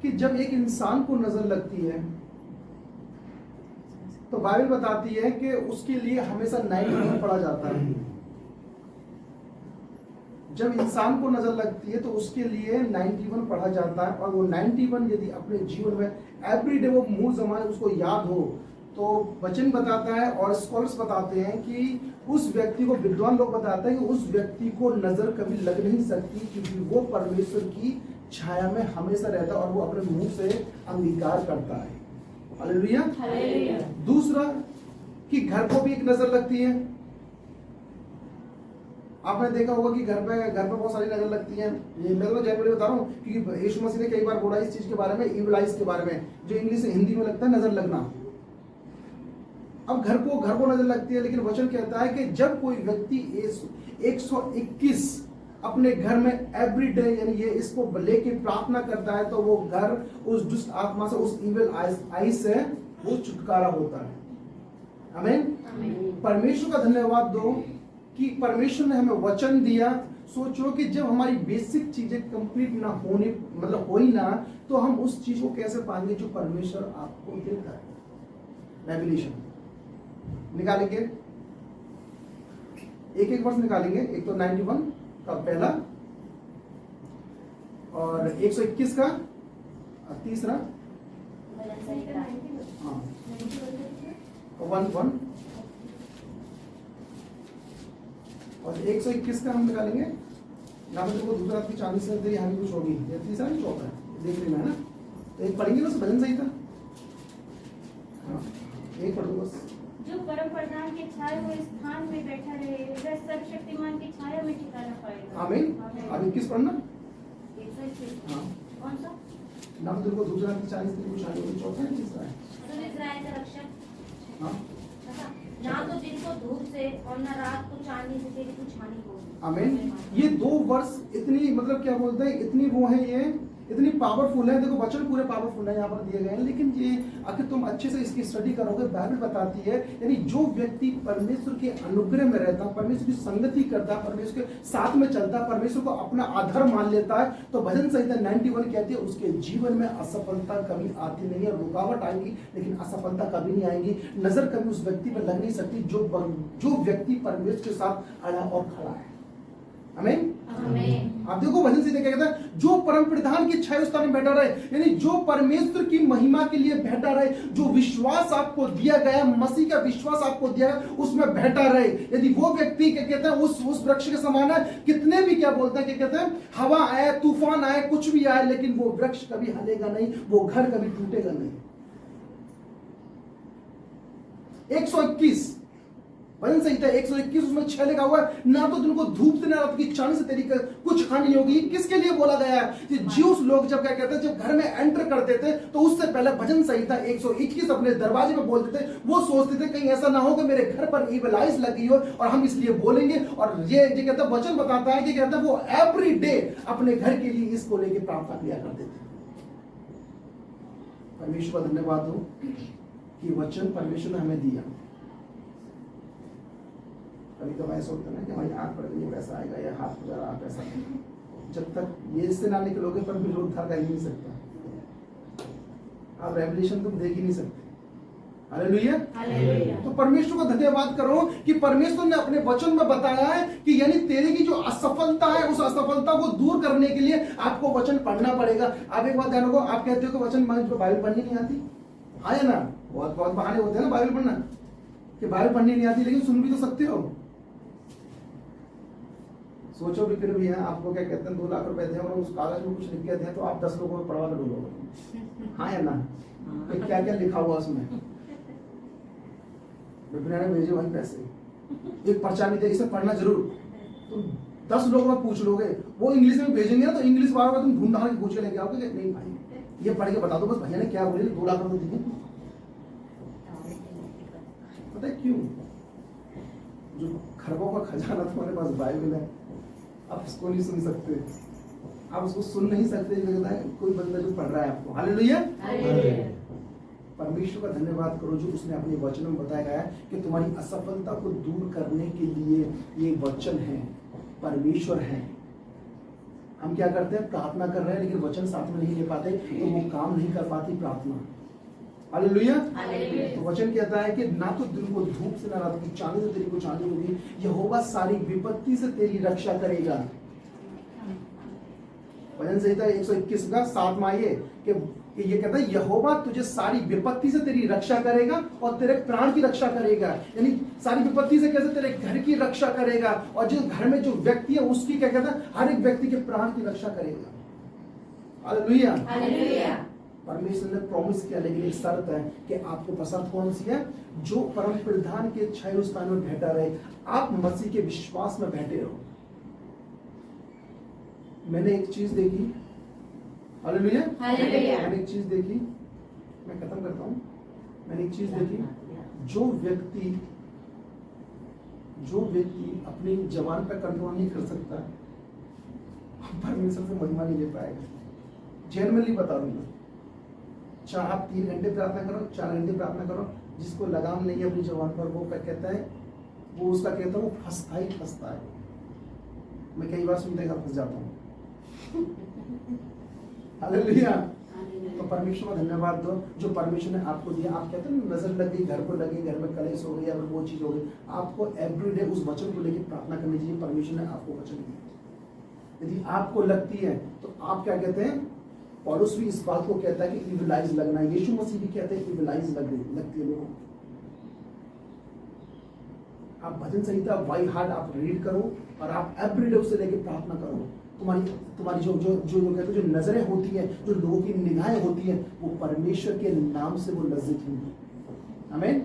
कि जब एक इंसान को नजर लगती है तो बाइबल बताती है कि उसके लिए हमेशा 91 पढ़ा जाता है। जब इंसान को नजर लगती है तो उसके लिए 91 पढ़ा जाता है, और वो 91 यदि अपने जीवन में एवरीडे वो मूल जमाने उसको याद हो तो वचन बताता है और स्कॉलर्स बताते हैं कि उस व्यक्ति को, विद्वान लोग बताते हैं कि उस व्यक्ति को नजर कभी लग नहीं सकती, क्योंकि वो परमेश्वर की छाया में हमेशा रहता है और वो अपने मुंह से अंगीकार करता है। हालेलुया। हालेलुया। दूसरा कि घर को भी एक नजर लगती है। आपने देखा होगा कि घर पे बहुत सारी नजर लगती है। ये मैं तो जनरली बता रहा हूँ क्योंकि यीशु मसीह ने कई बार बोला इस चीज के बारे में, इविल आइज के बारे में, जो इंग्लिश से हिंदी में लगता है नजर लगना। अब घर को नजर लगती है, लेकिन वचन कहता है कि जब कोई व्यक्ति 121 अपने घर में एवरीडे यानी ये इसको लेके प्रार्थना करता है तो वो घर उस दुष्ट आत्मा से, उस इविल आइज से वो छुटकारा होता है। आमीन। परमेश्वर का धन्यवाद दो कि परमेश्वर ने हमें वचन दिया। सोचो कि जब हमारी बेसिक चीजें कंप्लीट ना होने मतलब हो ही ना, तो हम उस चीज को कैसे पाएंगे जो परमेश्वर आपको देता है। रेवलेशन निकालेंगे, एक वर्ष निकालेंगे। एक तो 91 का पहला और 121 का तीसरा, हाँ 1 और 121 का हम निकालेंगे। यहाँ पर देखो दूसरा की 40 से यहाँ भी कुछ होगी, तीसरा नहीं चौथा है, देख रही मैं ना, तो एक पढ़ेंगे बस, भजन सही था। हाँ एक पढ़ दो बस। जो परम प्रधान के छाए हुए स्थान में बैठा रहे वह सर्वशक्तिमान की छाया में ठिकाना पाएगा। आमीन। अब 21 पढ़ना। 121। हाँ कौन सा? नाम देखो दूसरा की 40 से कुछ आगे चौथा है, तीसरा है। सुन इस्राएल का रक्षक। हाँ ना तो दिन को धूप से और न रात को चांदनी से तेरी कुछ हानि होगी। आमीन। ये 2 वर्ष इतनी मतलब क्या बोलते हैं, इतनी वो है, ये इतनी पावरफुल है। देखो वचन पूरे पावरफुल है यहाँ पर दिए गए हैं, लेकिन ये अगर तुम अच्छे से इसकी स्टडी करोगे, बाइबल बताती है यानी जो व्यक्ति परमेश्वर के अनुग्रह में रहता है, परमेश्वर की संगति करता है, परमेश्वर के साथ में चलता है, परमेश्वर को अपना आधार मान लेता है, तो भजन संहिता 91 कहती है उसके जीवन में असफलता कभी आती नहीं है। रुकावट आएगी लेकिन असफलता कभी नहीं आएगी। नजर कभी उस व्यक्ति पर लग नहीं सकती जो व्यक्ति परमेश्वर के साथ अड़ा और खड़ा है। आमीन। आप देखो भजन संहिता क्या कहता है, जो परम प्रधान की छाया स्थान में बैठा रहे, यानी जो परमेश्वर की महिमा के लिए बैठा रहे, जो विश्वास आपको दिया गया, मसीह का विश्वास आपको दिया गया, उसमें बैठा रहे। यदि वो व्यक्ति क्या कहते हैं उस वृक्ष के समान है, कितने भी क्या बोलते हैं, क्या कहते हैं, हवा आए, तूफान आए, कुछ भी आए, लेकिन वो वृक्ष कभी हलेगा नहीं, वो घर कभी टूटेगा नहीं। 121 भजन संहिता 121 उसमें 6 लिखा हुआ है, ना तो तुमको धूप से ना रात की चांदनी से तेरी कुछ हानि होगी। किसके लिए बोला गया है कि ज्यूस लोग जब क्या कहते हैं, जब घर में एंटर करते थे तो उससे पहले भजन संहिता 121 अपने दरवाजे में बोलते थे। वो सोचते थे कहीं ऐसा ना हो कि मेरे घर पर ईविल आइज लगी हो और हम इसलिए बोलेंगे। और ये कहता है वचन बताता है कि कहता है वो एवरी डे अपने घर के लिए इसको लेके प्रार्थना किया करते थे। परमेश्वर का धन्यवाद हो कि वचन परमेश्वर ने हमें दिया। कभी कभी ऐसा होता है ना कि हमारी आंख पड़ गई, वैसा आएगा, या हाथ हो जा रहा आप ऐसा, जब तक ये इससे ना निकलोगे पर विरोध था कर ही नहीं सकता। आप रेवलेशन तुम देख ही नहीं सकते। हालेलुया। तो परमेश्वर का धन्यवाद करो कि परमेश्वर ने अपने वचन में बताया है कि यानी तेरे की जो असफलता है, उस असफलता को दूर करने के लिए आपको वचन पढ़ना पड़ेगा। आप एक बात ध्यान रखो, आप कहते हो कि वचन बाइबल पढ़नी नहीं आती, हाँ है ना, बहुत बहुत बहाने होते हैं ना बाइबल पढ़ना कि बाइबल पढ़नी नहीं आती, लेकिन सुन भी तो सकते हो। सोचो भी फिर भी है, आपको क्या कहते हैं 2 लाख रुपए दें और उस कागज में कुछ लिख के दें तो आप 10 लोगों में पढ़वा कर ढूंढोगे, हाँ है ना, तो क्या क्या लिखा हुआ उसमें। विपिन ने भेजे वही पैसे, एक पर्चा भी दे, इसे पढ़ना जरूर। तुम 10 लोगों में पूछ लोगे, वो इंग्लिश में भेजेंगे ना, तो इंग्लिश बार बार तुम ढूंढ ढांड पूछ के लेके आओगे कि नहीं भाई ये पढ़ के बता दो बस भैया ने क्या बोले, 2 लाख रुपए दिए। पता है क्यों? जो खरबों का खजाना तुम्हारे पास बाइबल है, आप उसको नहीं सुन सकते, आप उसको सुन नहीं सकते। कोई बंदा जो पढ़ रहा है आपको, हालेलुया। परमेश्वर का धन्यवाद करो जो उसने अपने वचन में बताया गया है कि तुम्हारी असफलता को दूर करने के लिए ये वचन है, परमेश्वर है। हम क्या करते हैं, प्रार्थना कर रहे हैं लेकिन वचन साथ में नहीं ले पाते, तो वो काम नहीं कर पाती प्रार्थना। हालेलुया। तो वचन कहता है कि ना तो दिन को धूप से, ना रात को चांदी से तेरी को चांदी होगी, यहोवा सारी विपत्ति से तेरी रक्षा करेगा। भजन संहिता 121 का 7वां कि ये कहता है यहोवा तुझे सारी विपत्ति से तेरी रक्षा करेगा और तेरे प्राण की रक्षा करेगा। यानी सारी विपत्ति से कैसे, तेरे घर की रक्षा करेगा, और जो घर में जो व्यक्ति है उसकी क्या कहता है, हर एक व्यक्ति के प्राण की रक्षा करेगा। हालेलुया। हालेलुया। परमेश्वर ने प्रॉमिस किया, लेकिन एक शर्त है कि आपको पसंद कौन सी है, जो परम प्रधान के छाये स्थान में बैठा रहे, आप मसीह के विश्वास में बैठे रहो। मैंने एक चीज देखी, हालेलुया, मैंने एक चीज देखी, मैं खत्म करता हूं। मैंने एक चीज देखी, जो व्यक्ति अपनी जबान पर कंट्रोल नहीं कर सकता, परमेश्वर से महिमा नहीं ले पाएगा। जेन्युइनली बता दूंगा, चाहे आप 3 घंटे प्रार्थना करो, 4 घंटे प्रार्थना करो, जिसको लगाम नहीं है अपनी जबान पर, वो क्या कहता है, वो उसका कहता है वो फंसता ही फंसता है। मैं कई बार सुनते हैं फंस जाता हूँ। हालेलुया। तो परमेश्वर को धन्यवाद दो जो परमेश्वर ने आपको दिया। आप कहते हैं नजर लग गई, घर को लगी, घर में कलेश हो गई या वो चीज हो गई, आपको एवरीडे उस वचन को लेकर प्रार्थना करनी चाहिए। परमेश्वर ने आपको वचन दिया, यदि आपको लगती है तो आप क्या कहते हैं, पौलुस भी इस बात को कहता है कि इविलाइज लगना, यीशु मसीह भी कहते हैं इविलाइज लगती है लोगों को। आप भजन संहिता बाय हार्ट आप रीड करो और आप एवरीडे उसे लेकर प्रार्थना करो। तुम्हारी जो कहते हैं जो नजरें होती हैं, जो लोगों की निगाहें होती हैं, वो परमेश्वर के नाम से वो लज्जित होंगी। आमीन।